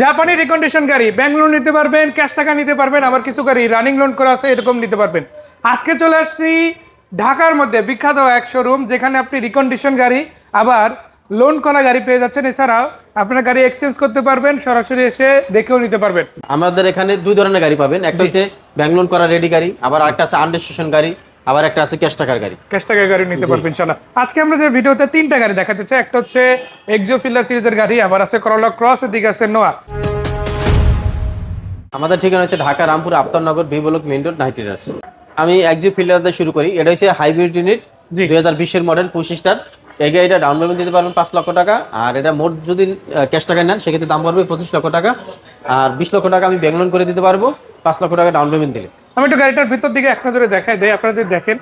জাপানি রিকন্ডিশন গাড়ি bank loan নিতে পারবেন, ক্যাশ টাকা নিতে পারবেন, আবার কিছু গাড়ি রানিং লোন করা আছে এরকম নিতে পারবেন। আজকে চলে আসছি ঢাকার মধ্যে বিখ্যাত এক শোরুম, যেখানে আপনি রিকন্ডিশন গাড়ি আবার লোন করা গাড়ি পেয়ে যাচ্ছেন। এছাড়াও আপনার গাড়ি এক্সচেঞ্জ করতে পারবেন, সরাসরি এসে দেখেও নিতে পারবেন। আমাদের এখানে দুই ধরনের গাড়ি পাবেন, একটা হচ্ছে ব্যাংক লোন করা রেডি গাড়ি, আবার একটা আছে আনরেজিস্ট্রেশন গাড়ি, আবার একটা আছে ক্যাশ টাকার গাড়ি। ক্যাশ টাকার গাড়ি নিতে পারবেন ইনশাআল্লাহ। আজকে আমরা যে ভিডিওতে তিনটা গাড়ি দেখাতে চাই, একটা হচ্ছে এক্সো ফিল্ডার সিরিজের গাড়ি, আবার আছে করোলা ক্রস, এদিকে আছে নোয়া। আমাদের ঠিকানা হচ্ছে Dhaka Rampur Aftabnagar B block main road 90 আমি এক্সো ফিল্ডার দিয়ে শুরু করি। এটা হচ্ছে হাইব্রিড ইউনিট, 2020 মডেল, 25 স্টার। এই গাড়িটা ডাউন পেমেন্ট দিতে পারবেন 5 লক্ষ টাকা, আর এটা মোট যদি ক্যাশ টাকা নেন সেক্ষেত্রে দাম পড়বে 25 লক্ষ টাকা, আর 20 লক্ষ টাকা আমি ব্যাংক লোন করে দিতে পারবো 5 লক্ষ টাকা ডাউন পেমেন্ট দিলে। আমি একটু গাড়িটার ভিতর দিকে এক নজরে দেখাই দেয়, আপনারা যদি দেখেন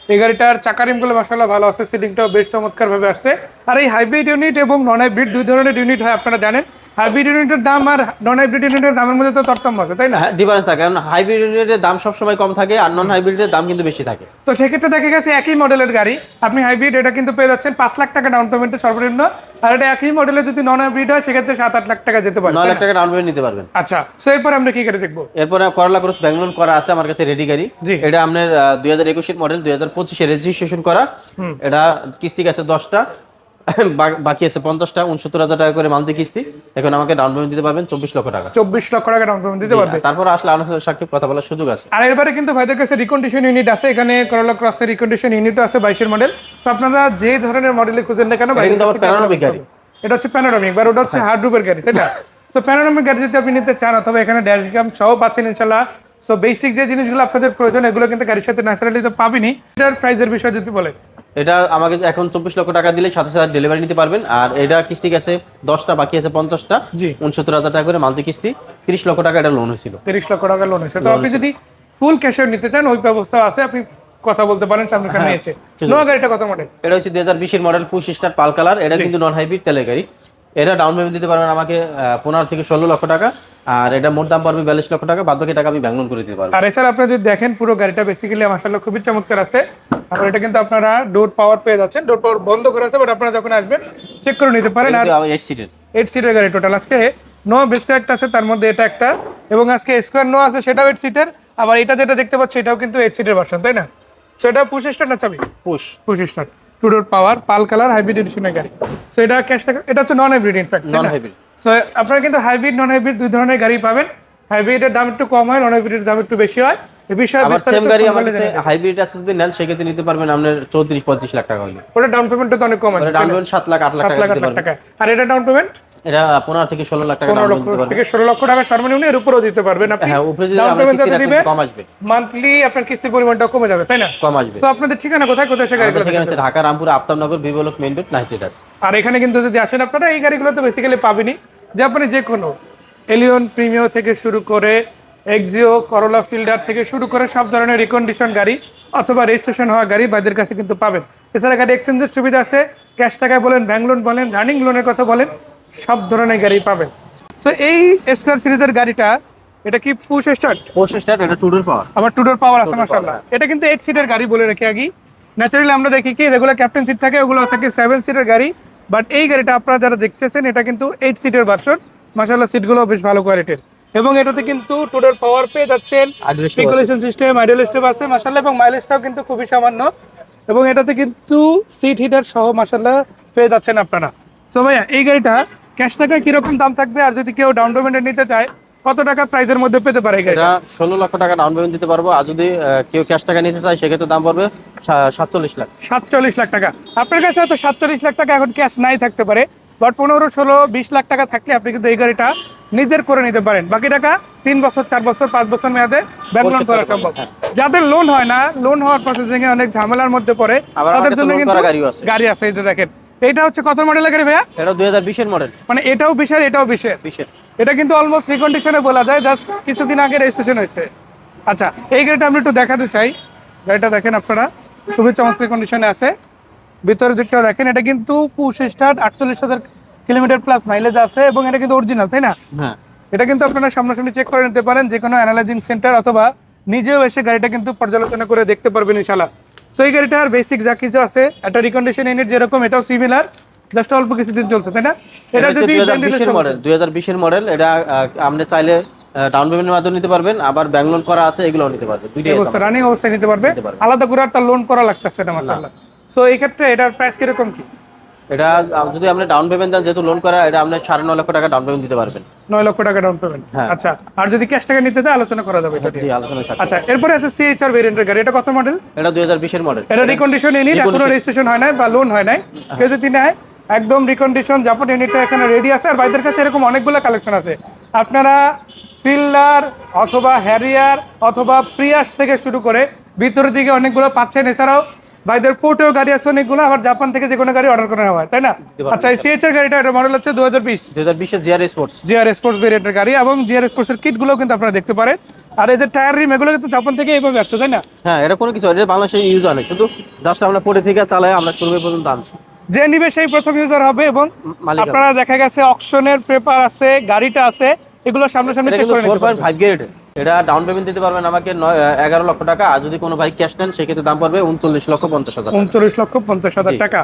এই গাড়িটার চাকারিমগুলো মাশাআল্লাহ ভালো আছে, সিটিংটাও বেশ চমৎকার ভাবে আসছে। আর এই হাইব্রিড ইউনিট এবং নন হাইব্রিড দুই ধরনের ইউনিট হয়, আপনারা জানেন। হাইব্রিড ইউনিটের দাম আর নন হাইব্রিড ইউনিটের দামের মধ্যে তো তারতম্য আছে, তাই না? হ্যাঁ, ডিফারেন্স থাকে, কারণ হাইব্রিড ইউনিটের দাম সবসময় কম থাকে আর নন হাইব্রিডের দাম কিন্তু বেশি থাকে। তো সেক্ষেত্রে দেখা গেছে একই মডেলের গাড়ি আপনি হাইব্রিড এটা কিন্তু পেয়ে যাচ্ছেন 5 লাখ টাকা ডাউন পেমেন্টের সর্বনিম্ন, আর এটা একই মডেলের যদি নন হাইব্রিড হয় সেক্ষেত্রে 7-8 লাখ টাকা যেতে পারে, 9 লাখ টাকা ডাউন পেমেন্ট নিতে পারবেন। আচ্ছা, তো এরপর আমরা কি গাড়ি দেখবো? এরপরে করলা ক্রস ব্যাংক লোন করা আছে আমার কাছে রেডি গাড়ি। জি। এটা আপনার 2021 এর মডেল, 2025 এর রেজিস্ট্রেশন করা। এটা কিস্তি আছে 10টা, বাকি আছে 50টা, 69,000 টাকা করে মান্থলি কিস্তি। এখন আমাকে ডাউন পেমেন্ট দিতে পারবেন 24 লক্ষ টাকা। 24 লক্ষ টাকা ডাউন পেমেন্ট দিতে পারবেন। তারপর আসলে আলোচনা সাক্ষেপ কথা বলার সুযোগ আছে। আর এবারে কিন্তু ভাইদের কাছে রিকন্ডিশন ইউনিট আছে, এখানে করোলা ক্রসের রিকন্ডিশন ইউনিটও আছে 22 এর মডেল। তো আপনারা যে ধরনের মডেলে খুঁজেন না কেন, এটা কিন্তু আবার প্যানোরামিক গাড়ি। এটা হচ্ছে প্যানোরামিক, আর ওটা হচ্ছে হার্ড রুপের গাড়ি, তাই না? তো প্যানোরামিক গাড়ি যদি আপনি নিতে চান, অথবা এখানে ড্যাশ ক্যাম সহ পাচ্ছেন ইনশাআল্লাহ। সো বেসিক যে জিনিসগুলো আপনাদের প্রয়োজন এগুলো কিন্তু গাড়ির সাথে ন্যাচারালি তো পাবেনই। এটার প্রাইসের বিষয় যদি বলেন, এটা আমাকে এখন 24 লক্ষ টাকা দিলে 27,000 ডেলিভারি নিতে পারবেন। আর এটা কিস্তি আছে 10টা, বাকি আছে 50টা, জি। 69,000 টাকা করে মান্থলি কিস্তি। 30 লক্ষ টাকা এটা লোন হয়েছিল। 30 লক্ষ টাকা লোন আছে। তো আপনি যদি ফুল ক্যাশে নিতে চান ওই ব্যবস্থা আছে, আপনি কথা বলতে পারেন সামনে এসে। নোয়া গাড়িটা কত মডেল? এটা হচ্ছে 2020 এর মডেল, 25 স্টার পাল কালার। এটা কিন্তু নন হাইব্রিড তেলের গাড়ি। এটা ডাউন পেমেন্ট দিতে পারবেন আমাকে 15 থেকে 16 লক্ষ টাকা, আর এটা মোট দাম পড়বে 42 লক্ষ টাকা, বাদ বাকি টাকা আমি ব্যাংক লোন করে দিতে পারবো। আর এছাড়া আপনি যদি দেখেন পুরো গাড়িটা বেসিক্যালি মাশাআল্লাহ খুবই চমৎকার আছে। আর এটা কিন্তু আপনারা ডোর পাওয়ার পেয়ে যাচ্ছেন, ডোর পাওয়ার বন্ধ করে আছে, বাট আপনারা যখন আসবেন চেক করে নিতে পারেন। আর 8 সিটের 8 সিটের গাড়ি টোটাল। আজকে নো বেশ কয়েকটা আছে, তার মধ্যে এটা একটা, এবং আজকে স্কোয়ার নো আছে, সেটাও 8 সিটের। আবার এটা যেটা দেখতে পাচ্ছি এটাও কিন্তু 8 সিটের ভার্সন, তাই না? সেটা পুশ স্টার্ট না চাবি? পুশ স্টার্ট, টু ডোর পাওয়ার, পাল কালার, হাইব্রিড এডিশনের গাড়ি। সো এটা ক্যাশ টাকা, এটা হচ্ছে non hybrid in fact, non hybrid. So আপনারা কিন্তু হাইব্রিড নন হাইব্রিড দুই ধরনের গাড়ি পাবেন। হাইব্রিডের দাম একটু কম হয়, নন হাইব্রিডের দাম একটু বেশি হয়। এই বিষয়ে আবার সেম গাড়ি আমার কাছে হাইব্রিড আছে, যদি নেন সেক্ষেত্রে নিতে পারবেন আপনার 34-35 লাখ টাকা হলে। ওটা ডাউন পেমেন্টটা তো অনেক কম আছে, ডাউন পেমেন্ট 7 লাখ 8 লাখ টাকা দিতে পারবেন। আর এটা ডাউন পেমেন্ট এটা 15 থেকে 16 লাখ টাকা ডাউন 15 পেমেন্ট দিতে পারবেন। থেকে 16 লক্ষ টাকা সর্বনিম্ন, এর উপরেও দিতে পারবেন আপনি। হ্যাঁ, উপরে যদি ডাউন আমরা পেমেন্ট কিস্তি দিবেন কম আসবে, মান্থলি আপনার কিস্তির পরিমাণটা কমে যাবে, তাই না? কম আসবে। সো আপনাদের ঠিকানা কোথায় সে গাড়িগুলো? ঠিকানা হচ্ছে Dhaka Rampur Aftabnagar B block main road 90। আর এখানে কিন্তু যদি আসেন আপনারা এই গাড়িগুলো তো বেসিক্যালি পাবেনই, যে আপনি যে কোনো এলিয়ন প্রিমিও থেকে শুরু করে এক্সিও, করোলা ফিল্ডার থেকে শুরু করে সব ধরনের রিকন্ডিশন গাড়ি অথবা রেজিস্ট্রেশন হওয়া গাড়ি বাইদের কাছে কিন্তু পাবেন। এছাড়া গাড়ি এক্সচেঞ্জের সুবিধা আছে, ক্যাশ টাকায় বলেন, ব্যাংক লোন বলেন, রানিং লোনের কথা বলেন, সব ধরনের গাড়ি পাবেন। সো এই স্কয়ার সিরিজের গাড়িটা, এটা কি পুশ স্টার্ট? পুশ স্টার্ট, এটা টু ডোর পাওয়ার। আবার টু ডোর পাওয়ার আছে মাশাআল্লাহ। এটা কিন্তু 8 সিটের গাড়ি বলে রাখি আগে। ন্যাচারালি আমরা দেখি কি যেগুলো ক্যাপ্টেন সিট থাকে ওগুলো থাকে 7 সিটের গাড়ি, বাট এই গাড়িটা আপনারা যারা দেখতেছেন এটা কিন্তু 8 সিটের ভার্সন। মাশাআল্লাহ সিটগুলো বেশ ভালো কোয়ালিটির, এবং এটাতে কিন্তু টু ডোর পাওয়ার পেয়ে যাচ্ছেন, স্পিকুলেশন সিস্টেম, আইডল স্টেপ আছে মাশাআল্লাহ, এবং মাইলেজটাও কিন্তু খুবই সামান্য, এবং এটাতে কিন্তু সিট হিটার সহ মাশাআল্লাহ পেয়ে যাচ্ছেন আপনারা। সো ভাইয়া এই গাড়িটা ক্যাশ টাকা কিরকম দাম থাকবে, আর যদি কেউ ডাউন পেমেন্টে নিতে চায় কত টাকা প্রাইসের মধ্যে পেতে পারে? এটা 16 লক্ষ টাকা ডাউন পেমেন্ট দিতে পারবো, আর যদি কেউ ক্যাশ টাকা নিতে চায় সেক্ষেত্রে দাম পড়বে 47 লাখ। 47 লাখ টাকা। আপনার কাছে হয়তো 47 লাখ টাকা এখন ক্যাশ নাই থাকতে পারে, বাট 15, 16, 20 লাখ টাকা থাকলে আপনি কিন্তু এই গাড়িটা নিজের করে নিতে পারেন। বাকি টাকা 3 বছর, 4 বছর, 5 বছর মেয়াদে ব্যাংক লোন করা সম্ভব। যাদের লোন হয় না, লোন হওয়ার প্রসেসিং এ অনেক ঝামেলার মধ্যে পড়ে, তাদের জন্য কিন্তু গাড়ি আছে। এই যে দেখেন, এটা হচ্ছে কত মডেলের গাড়ি ভাইয়া? এটা 2020 এর মডেল। মানে এটাও 20 এর, এটাও 20 এর। এটা কিন্তু অলমোস্ট রিকন্ডিশনে বলা যায়, জাস্ট কিছুদিন আগে রেজিস্ট্রেশন হয়েছে। আচ্ছা, এই গাড়িটা আমি একটু দেখাতে চাই। গাড়িটা দেখেন আপনারা, খুবই চমৎকার কন্ডিশনে আছে। ভিতরের দিকটা দেখেন, এটা কিন্তু push start, 48,000 kilometre plus mileage আছে, এবং এটা কিন্তু অরিজিনাল, তাই না? হ্যাঁ, এটা কিন্তু আপনারা সামনাসামনি চেক করে নিতে পারেন, যে কোনো অ্যানালাইজিং সেন্টার, অথবা নিজেও এসে গাড়িটা কিন্তু পর্যালোচনা করে দেখতে পারবেন ইনশাআল্লাহ। সো এই গাড়িটার বেসিক যা কিছু আছে, একটা রিকন্ডিশন ইউনিট যেরকম এটাও সিমিলার, জাস্ট অল্প কিছুদিন চলছে, তাই না? এটা যদি 2020 এর মডেল, 2020 এর মডেল। এটা আপনি চাইলে ডাউন পেমেন্টের মাধ্যমে নিতে পারবেন, আবার ব্যাংক লোন করা আছে, এগুলোও নিতে পারবেন। দুইটাই আছে আমাদের। রানিং অবস্থায় নিতে পারবে, নিতে পারবে। আলাদা করে আর তার লোন করা লাগতেছে না মাশাআল্লাহ। সো এই ক্ষেত্রে এটার প্রাইস কিরকম কি? এটা যদি আপনি ডাউন পেমেন্ট দেন, যেহেতু লোন করা, এটা আপনি 9.5 লক্ষ টাকা ডাউন পেমেন্ট দিতে পারবেন। 9 লক্ষ টাকা ডাউন পেমেন্ট। হ্যাঁ। আচ্ছা, আর যদি ক্যাশ টাকা নিতে দেয় আলোচনা করা যাবে এটা জি, নিয়ে। আলোচনা সাথে। আচ্ছা, এরপরে আছে সিএইচআর ভেরিয়েন্টের গাড়ি, এটা কত মডেল? এটা 2020 এর মডেল। এটা রিকন্ডিশন ইউনিট, এখনো রেজিস্ট্রেশন হয় নাই বা লোন হয় নাই। কেউ যদি নেয় একদম রিকন্ডিশন জাপান ইউনিটটা এখানে রেডি আছে। আর ভাইদের কাছে এরকম অনেকগুলো কালেকশন আছে। আপনারা ফিল্ডার অথবা হ্যারিয়ার অথবা প্রিয়াস থেকে শুরু করে ভিতরের দিকে অনেকগুলো পাচ্ছেন। এছাড়াও ভাইদের পোর্টেও গাড়ি আছে অনেকগুলো, আবার জাপান থেকে যে কোনো গাড়ি অর্ডার করা হয়, তাই না? আচ্ছা, এই সিএইচআর গাড়িটা, এটা মডেল হচ্ছে 2020 এর জিআর স্পোর্টস। জিআর স্পোর্টস ভেরিয়েন্টের গাড়ি, এবং জিআর স্পোর্টসের কিটগুলো কিন্তু আপনারা দেখতে পারেন। আর এই যে টায়ার রিম, এগুলো কিন্তু জাপান থেকে এইভাবে আসছে, তাই না? হ্যাঁ, এটা কোনো কিছু, এটা বাংলাদেশে ইউজ হয় না, শুধু জাস্ট আমরা পরে থেকে চালাই, আমরা শোরুমে পর্যন্ত আনছি। যে নিবে সেই প্রথম ইউজার হবে। এবং মালিক হবে। আপনারা দেখা গেছে অকশনের পেপার আছে, গাড়িটা আছে, এগুলো সামনাসামনি এটা চেক কিন্তু করে নিতে পারবেন। 4.5 গ্রেড। এটা ডাউন পেমেন্ট দিতে পারবেন আমাকে 11 লক্ষ টাকা, আর যদি কোনো ভাই ক্যাশ নেন সেক্ষেত্রে দাম পড়বে 39,50,000 টাকা। 39,50,000 টাকা।